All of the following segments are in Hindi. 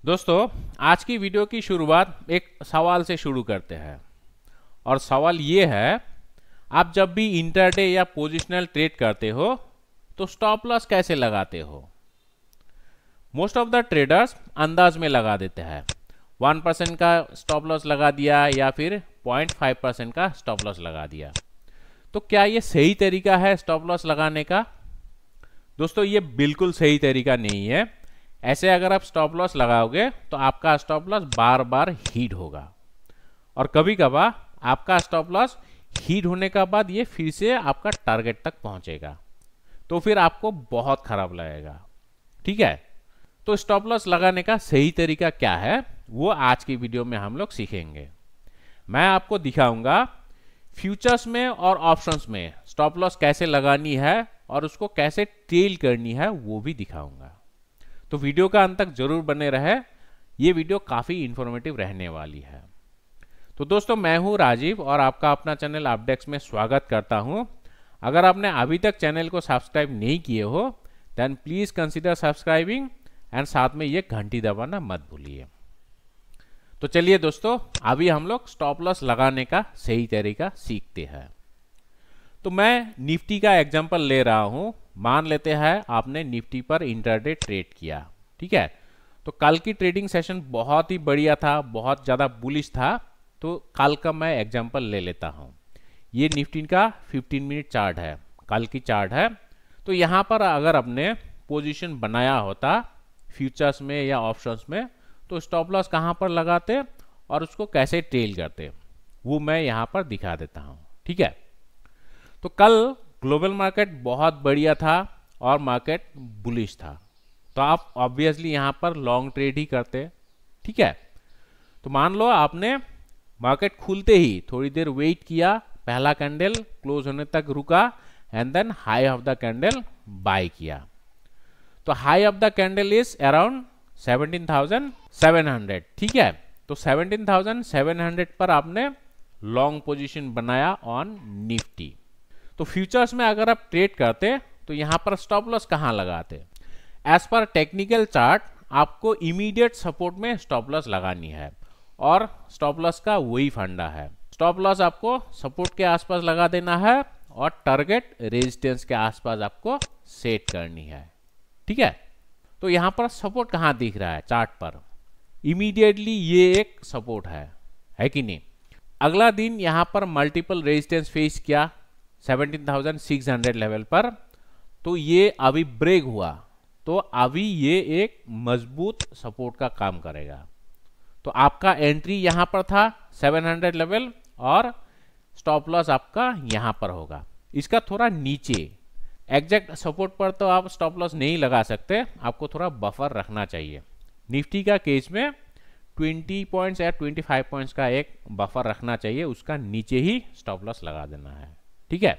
दोस्तों, आज की वीडियो की शुरुआत एक सवाल से शुरू करते हैं और सवाल ये है, आप जब भी इंटरडे या पोजिशनल ट्रेड करते हो तो स्टॉप लॉस कैसे लगाते हो। मोस्ट ऑफ द ट्रेडर्स अंदाज में लगा देते हैं। 1% का स्टॉप लॉस लगा दिया या फिर 0.5% का स्टॉप लॉस लगा दिया। तो क्या ये सही तरीका है स्टॉप लॉस लगाने का? दोस्तों, ये बिल्कुल सही तरीका नहीं है। ऐसे अगर आप स्टॉप लॉस लगाओगे तो आपका स्टॉप लॉस बार बार हिट होगा और कभी कभार आपका स्टॉप लॉस हिट होने का बाद ये फिर से आपका टारगेट तक पहुंचेगा, तो फिर आपको बहुत खराब लगेगा। ठीक है, तो स्टॉप लॉस लगाने का सही तरीका क्या है वो आज की वीडियो में हम लोग सीखेंगे। मैं आपको दिखाऊंगा फ्यूचर्स में और ऑप्शंस में स्टॉप लॉस कैसे लगानी है और उसको कैसे ट्रेल करनी है वो भी दिखाऊंगा। तो वीडियो का अंत तक जरूर बने रहे, ये वीडियो काफ़ी इंफॉर्मेटिव रहने वाली है। तो दोस्तों, मैं हूं राजीव और आपका अपना चैनल अपडेक्स में स्वागत करता हूं। अगर आपने अभी तक चैनल को सब्सक्राइब नहीं किए हो then please consider subscribing and साथ में ये घंटी दबाना मत भूलिए। तो चलिए दोस्तों, अभी हम लोग स्टॉप लॉस लगाने का सही तरीका सीखते हैं। तो मैं निफ्टी का एग्जांपल ले रहा हूं। मान लेते हैं आपने निफ्टी पर इंटरडे ट्रेड किया। ठीक है, तो कल की ट्रेडिंग सेशन बहुत ही बढ़िया था, बहुत ज़्यादा बुलिश था। तो कल का मैं एग्जांपल ले लेता हूं। ये निफ्टी का 15 मिनट चार्ट है, कल की चार्ट है। तो यहाँ पर अगर आपने पोजीशन बनाया होता फ्यूचर्स में या ऑप्शंस में तो स्टॉप लॉस कहाँ पर लगाते और उसको कैसे ट्रेल करते वो मैं यहाँ पर दिखा देता हूँ। ठीक है, तो कल ग्लोबल मार्केट बहुत बढ़िया था और मार्केट बुलिश था, तो आप ऑब्वियसली यहाँ पर लॉन्ग ट्रेड ही करते। ठीक है, तो मान लो आपने मार्केट खुलते ही थोड़ी देर वेट किया, पहला कैंडल क्लोज होने तक रुका and then high of the candle बाय किया। तो high of the candle is around 17,700। ठीक है, तो 17,700 पर आपने लॉन्ग पोजीशन बनाया ऑन निफ्टी। तो फ्यूचर्स में अगर आप ट्रेड करते तो यहां पर स्टॉप लॉस कहां लगाते? एज पर टेक्निकल चार्ट आपको इमीडिएट सपोर्ट में स्टॉप लॉस लगानी है और स्टॉप लॉस का वही फंडा है। स्टॉप लॉस आपको सपोर्ट के आसपास लगा देना है और टारगेट रेजिस्टेंस के आसपास आपको सेट करनी है। ठीक है, तो यहां पर सपोर्ट कहां दिख रहा है चार्ट पर? इमीडिएटली ये एक सपोर्ट है कि नहीं? अगला दिन यहां पर मल्टीपल रेजिस्टेंस फेस किया 17,600 लेवल पर, तो ये अभी ब्रेक हुआ, तो अभी ये एक मजबूत सपोर्ट का काम करेगा। तो आपका एंट्री यहां पर था 700 लेवल और स्टॉप लॉस आपका यहां पर होगा, इसका थोड़ा नीचे। एग्जैक्ट सपोर्ट पर तो आप स्टॉप लॉस नहीं लगा सकते, आपको थोड़ा बफर रखना चाहिए। निफ्टी का केस में 20 पॉइंट्स या 25 पॉइंट्स का एक बफर रखना चाहिए, उसका नीचे ही स्टॉप लॉस लगा देना है। ठीक है,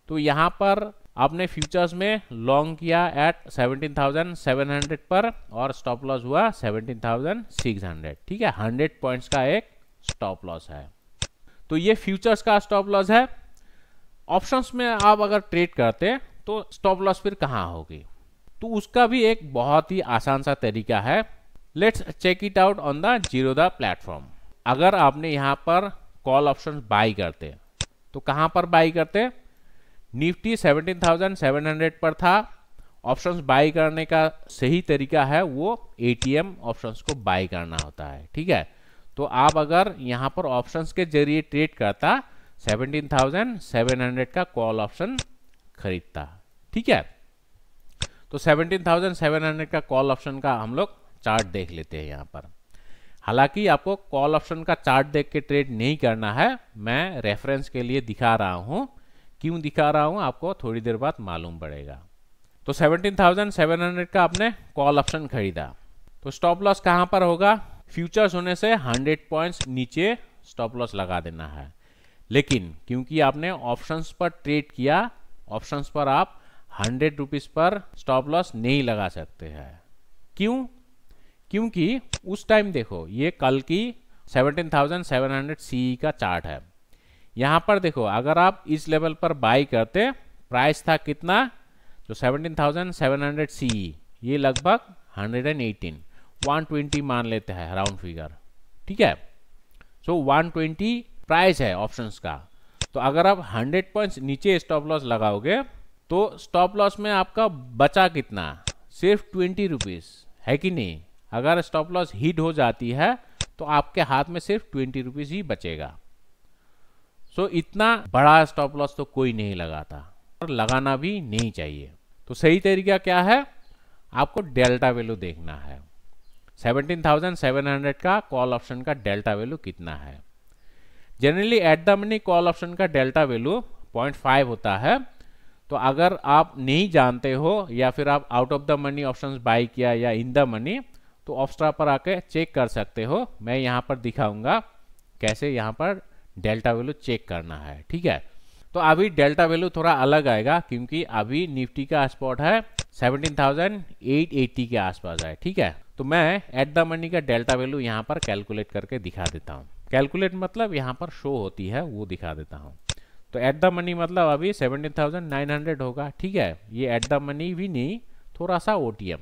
तो यहां पर आपने फ्यूचर्स में लॉन्ग किया एट 17,700 पर और स्टॉप लॉस हुआ 17,600। ठीक है, 100 पॉइंट्स का एक स्टॉप लॉस है। तो ये फ्यूचर्स का स्टॉप लॉस है। ऑप्शंस में आप अगर ट्रेड करते तो स्टॉप लॉस फिर कहां होगी? तो उसका भी एक बहुत ही आसान सा तरीका है। Let's check it out on the Zerodha platform. अगर आपने यहां पर कॉल ऑप्शन बाई करते तो कहां पर बाई करते? निफ्टी 17,700 पर था। ऑप्शंस बाई करने का सही तरीका है वो एटीएम ऑप्शंस को बाई करना होता है। ठीक है, तो आप अगर यहां पर ऑप्शंस के जरिए ट्रेड करता 17,700 का कॉल ऑप्शन खरीदता। ठीक है, तो 17,700 का कॉल ऑप्शन का हम लोग चार्ट देख लेते हैं यहां पर। हालांकि आपको कॉल ऑप्शन का चार्ट देख के ट्रेड नहीं करना है, मैं रेफरेंस के लिए दिखा रहा हूं। क्यों दिखा रहा हूं आपको थोड़ी देर बाद मालूम पड़ेगा। तो 17,700 का आपने कॉल ऑप्शन खरीदा, तो स्टॉप लॉस कहां पर होगा? फ्यूचर्स होने से 100 पॉइंट्स नीचे स्टॉप लॉस लगा देना है। लेकिन क्योंकि आपने ऑप्शंस पर ट्रेड किया, ऑप्शंस पर आप 100 रुपीज पर स्टॉप लॉस नहीं लगा सकते हैं। क्यों? क्योंकि उस टाइम देखो, ये कल की 17,700 CE का चार्ट है। यहां पर देखो, अगर आप इस लेवल पर बाई करते, प्राइस था कितना? जो 17,700 CE, ये लगभग 118, 120 मान लेते हैं राउंड फिगर, ठीक है। सो 120 प्राइस है ऑप्शंस का। तो अगर आप 100 पॉइंट्स नीचे स्टॉप लॉस लगाओगे तो स्टॉप लॉस में आपका बचा कितना, सिर्फ 20 रुपीज, है कि नहीं। अगर स्टॉप लॉस हिट हो जाती है तो आपके हाथ में सिर्फ 20 रुपीज ही बचेगा। सो इतना बड़ा स्टॉप लॉस तो कोई नहीं लगाता और लगाना भी नहीं चाहिए। तो सही तरीका क्या है, आपको डेल्टा वैल्यू देखना है। 17,700 का कॉल ऑप्शन का डेल्टा वैल्यू कितना है। Generally at the money call option का डेल्टा वैल्यू 0.5 होता है। तो अगर आप नहीं जानते हो या फिर आप out of the money options buy किया या इन द मनी, तो ऑप्स्ट्रा पर आके चेक कर सकते हो। मैं यहाँ पर दिखाऊंगा कैसे यहाँ पर डेल्टा वैल्यू चेक करना है, ठीक है। तो अभी डेल्टा वैल्यू थोड़ा अलग आएगा क्योंकि अभी निफ्टी का स्पॉट है 17,880 के आसपास है, ठीक है। तो मैं एट द मनी का डेल्टा वैल्यू यहाँ पर कैलकुलेट करके दिखा देता हूँ। कैलकुलेट मतलब यहाँ पर शो होती है वो दिखा देता हूँ। तो एट द मनी मतलब अभी 17,900 होगा, ठीक है। ये एट द मनी भी नहीं, थोड़ा सा OTM।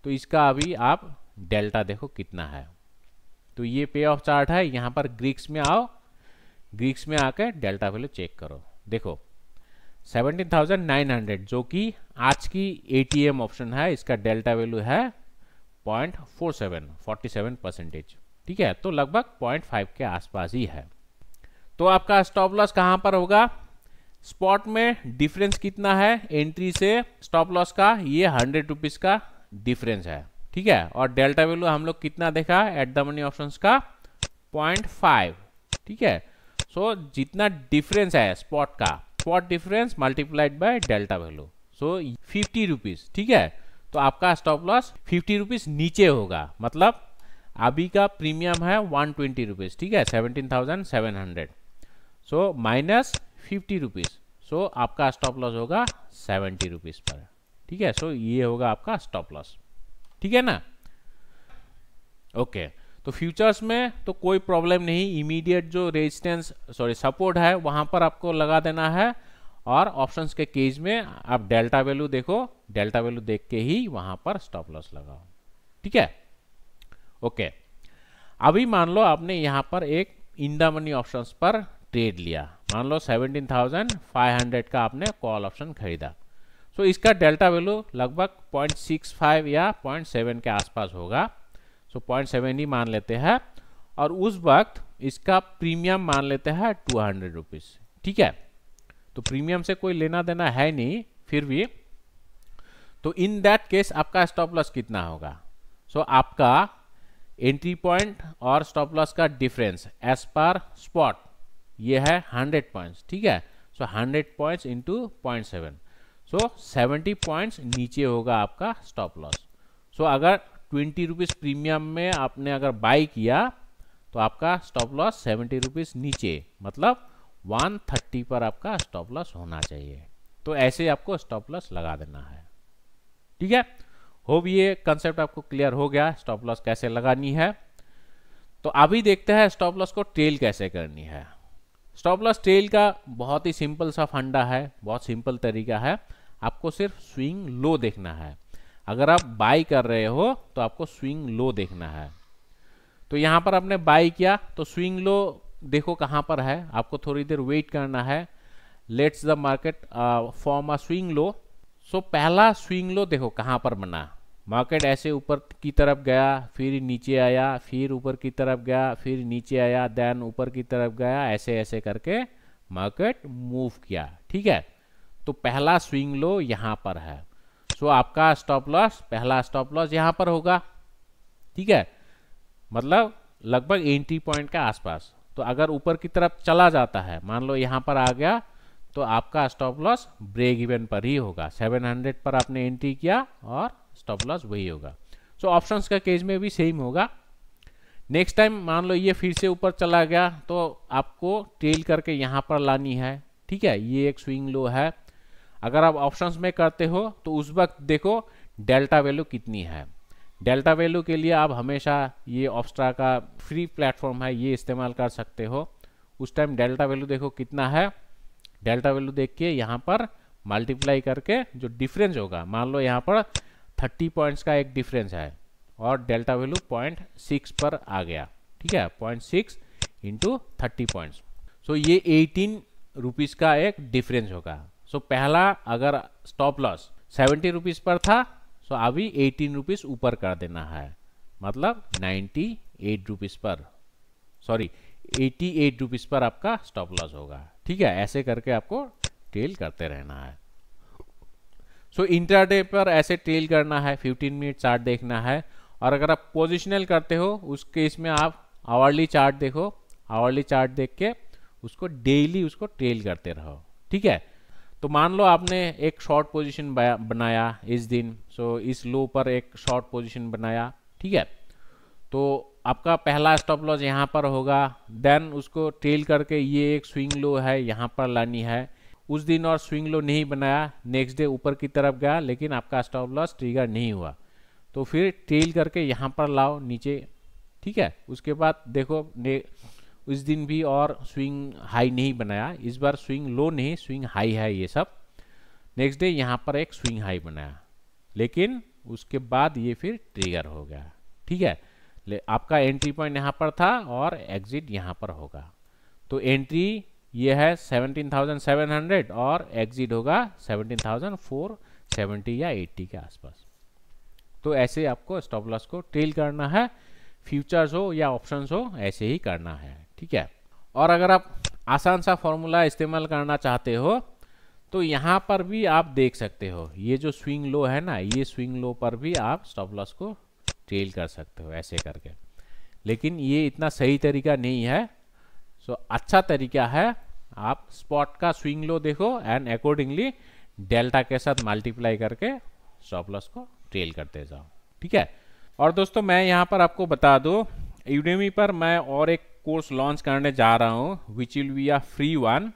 तो इसका अभी आप डेल्टा देखो कितना है। तो ये पे ऑफ चार्ट है, यहाँ पर ग्रीक्स में आओ, ग्रीक्स में आकर डेल्टा वैल्यू चेक करो। देखो 17,900 जो कि आज की ATM ऑप्शन है, इसका डेल्टा वैल्यू है 0.47, 47%, ठीक है। तो लगभग 0.5 के आसपास ही है। तो आपका स्टॉप लॉस कहां पर होगा, स्पॉट में डिफरेंस कितना है एंट्री से स्टॉप लॉस का, ये 100 रुपीज का डिफरेंस है, ठीक है। और डेल्टा वैल्यू हम लोग कितना देखा एट द मनी ऑप्शंस का 0.5, ठीक है। सो जितना डिफरेंस है स्पॉट का, spot difference multiplied by delta value, so 50 rupees, ठीक है। तो आपका स्टॉप लॉस 50 रुपीज नीचे होगा, मतलब अभी का प्रीमियम है 120 रुपीज, ठीक है, 17,700। सो माइनस 50 रुपीज, सो आपका स्टॉप लॉस होगा 70 रुपीज पर, ठीक है। सो ये होगा आपका स्टॉप लॉस, ठीक है ना। ओके, तो फ्यूचर्स में तो कोई प्रॉब्लम नहीं, इमीडिएट जो रेजिस्टेंस सपोर्ट है वहां पर आपको लगा देना है। और ऑप्शंस के केस में आप डेल्टा वैल्यू देखो, डेल्टा वैल्यू देख के ही वहां पर स्टॉप लॉस लगाओ, ठीक है। ओके, अभी मान लो आपने यहां पर एक इन द मनी ऑप्शंस पर ट्रेड लिया, मान लो 17,500 का आपने कॉल ऑप्शन खरीदा। सो इसका डेल्टा वैल्यू लगभग 0.65 या 0.7 के आसपास होगा। सो 0.7 ही मान लेते हैं। और उस वक्त इसका प्रीमियम मान लेते हैं 200 रुपीज, ठीक है। तो प्रीमियम से कोई लेना देना है नहीं, फिर भी तो इन दैट केस आपका स्टॉप लॉस कितना होगा। सो आपका एंट्री पॉइंट और स्टॉप लॉस का डिफरेंस एज पर स्पॉट ये है 100 पॉइंट्स, ठीक है। सो 100 पॉइंट्स इंटू 0.7, सो 70 पॉइंट्स नीचे होगा आपका स्टॉप लॉस। सो अगर 20 रुपीज प्रीमियम में आपने अगर बाई किया तो आपका स्टॉप लॉस 70 रुपीज नीचे, मतलब 130 पर आपका स्टॉप लॉस होना चाहिए। तो ऐसे आपको स्टॉप लॉस लगा देना है, ठीक है। होप ये कंसेप्ट आपको क्लियर हो गया स्टॉप लॉस कैसे लगानी है। तो अभी देखते हैं स्टॉप लॉस को ट्रेल कैसे करनी है। स्टॉप लॉस ट्रेल का बहुत ही सिंपल सा फंडा है, बहुत सिंपल तरीका है। आपको सिर्फ स्विंग लो देखना है। अगर आप बाई कर रहे हो तो आपको स्विंग लो देखना है। तो यहां पर आपने बाई किया तो स्विंग लो देखो कहां पर है, आपको थोड़ी देर वेट करना है। Let's the market form a swing low. सो पहला स्विंग लो देखो कहां पर बना, मार्केट ऐसे ऊपर की तरफ गया, फिर नीचे आया, फिर ऊपर की तरफ गया, फिर नीचे आया, देन ऊपर की तरफ गया, ऐसे ऐसे करके मार्केट मूव किया, ठीक है। तो पहला स्विंग लो यहां पर है। सो आपका स्टॉप लॉस, पहला स्टॉप लॉस यहां पर होगा, ठीक है, मतलब लगभग एंट्री पॉइंट के आसपास। तो अगर ऊपर की तरफ चला जाता है, मान लो यहां पर आ गया, तो आपका स्टॉप लॉस ब्रेक इवन पर ही होगा। 700 पर आपने एंट्री किया और स्टॉप लॉस वही होगा। सो ऑप्शंस का केस में भी सेम होगा। नेक्स्ट टाइम मान लो ये फिर से ऊपर चला गया तो आपको ट्रेल करके यहां पर लानी है, ठीक है। ये एक स्विंग लो है। अगर आप ऑप्शंस में करते हो तो उस वक्त देखो डेल्टा वैल्यू कितनी है। डेल्टा वैल्यू के लिए आप हमेशा ये ऑप्स्ट्रा का फ्री प्लेटफॉर्म है, ये इस्तेमाल कर सकते हो। उस टाइम डेल्टा वैल्यू देखो कितना है, डेल्टा वैल्यू देख के यहाँ पर मल्टीप्लाई करके जो डिफरेंस होगा, मान लो यहाँ पर 30 पॉइंट्स का एक डिफरेंस है और डेल्टा वैल्यू 0.6 पर आ गया, ठीक है, 0.6 इंटू 30 पॉइंट्स। सो ये 18 रुपीज़ का एक डिफरेंस होगा। सो पहला अगर स्टॉप लॉस 70 रुपीज़ पर था, सो अभी 18 रुपीज़ ऊपर कर देना है, मतलब 98 रुपीज़ पर, सॉरी 88 रुपीज़ पर आपका स्टॉप लॉस होगा, ठीक है। ऐसे करके आपको ट्रेल करते रहना है। सो इंट्राडे पर ऐसे ट्रेल करना है, 15 मिनट चार्ट देखना है। और अगर आप पोजिशनल करते हो उस केस में आप आवरली चार्ट देखो, आवरली चार्ट देख के उसको डेली उसको ट्रेल करते रहो, ठीक है। तो मान लो आपने एक शॉर्ट पोजीशन बनाया इस दिन, सो इस लो पर एक शॉर्ट पोजीशन बनाया, ठीक है। तो आपका पहला स्टॉप लॉस यहाँ पर होगा, देन उसको ट्रेल करके ये एक स्विंग लो है यहाँ पर लानी है। उस दिन और स्विंग लो नहीं बनाया, नेक्स्ट डे ऊपर की तरफ गया लेकिन आपका स्टॉप लॉस ट्रिगर नहीं हुआ, तो फिर ट्रेल करके यहाँ पर लाओ नीचे, ठीक है। उसके बाद देखो उस दिन भी और स्विंग हाई नहीं बनाया, इस बार स्विंग लो नहीं स्विंग हाई है ये सब। नेक्स्ट डे यहाँ पर एक स्विंग हाई बनाया, लेकिन उसके बाद ये फिर ट्रिगर हो गया, ठीक है। आपका एंट्री पॉइंट यहाँ पर था और एग्जिट यहाँ पर होगा। तो एंट्री ये है 17,700 और एग्जिट होगा 17,470 या 80 के आसपास। तो ऐसे आपको स्टॉप लॉस को ट्रेल करना है, फ्यूचर्स हो या ऑप्शंस हो ऐसे ही करना है, ठीक है। और अगर आप आसान सा फॉर्मूला इस्तेमाल करना चाहते हो तो यहाँ पर भी आप देख सकते हो, ये जो स्विंग लो है ना, ये स्विंग लो पर भी आप स्टॉप लॉस को ट्रेल कर सकते हो ऐसे करके। लेकिन ये इतना सही तरीका नहीं है। सो अच्छा तरीका है आप स्पॉट का स्विंग लो देखो एंड अकॉर्डिंगली डेल्टा के साथ मल्टीप्लाई करके स्टॉप लॉस को ट्रेल करते जाओ, ठीक है। और दोस्तों मैं यहाँ पर आपको बता दूं, यूडेमी पर मैं और एक कोर्स लॉन्च करने जा रहा हूँ which will be a free one,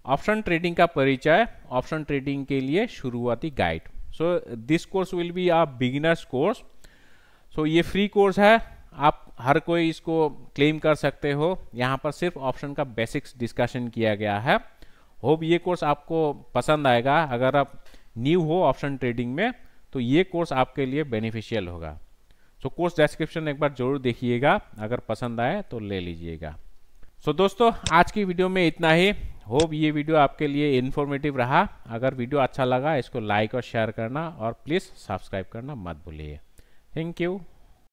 option trading का परिचय, ऑप्शन ट्रेडिंग के लिए शुरुआती guide. So this course will be a beginners course. So ये फ्री कोर्स है, आप हर कोई इसको क्लेम कर सकते हो। यहाँ पर सिर्फ ऑप्शन का बेसिक्स डिस्कशन किया गया है। होप ये कोर्स आपको पसंद आएगा। अगर आप न्यू हो ऑप्शन ट्रेडिंग में तो ये कोर्स आपके लिए बेनिफिशियल होगा। सो कोर्स डिस्क्रिप्शन एक बार जरूर देखिएगा, अगर पसंद आए तो ले लीजिएगा। सो दोस्तों आज की वीडियो में इतना ही। होप ये वीडियो आपके लिए इन्फॉर्मेटिव रहा। अगर वीडियो अच्छा लगा इसको लाइक और शेयर करना और प्लीज़ सब्सक्राइब करना मत भूलिए। Thank you.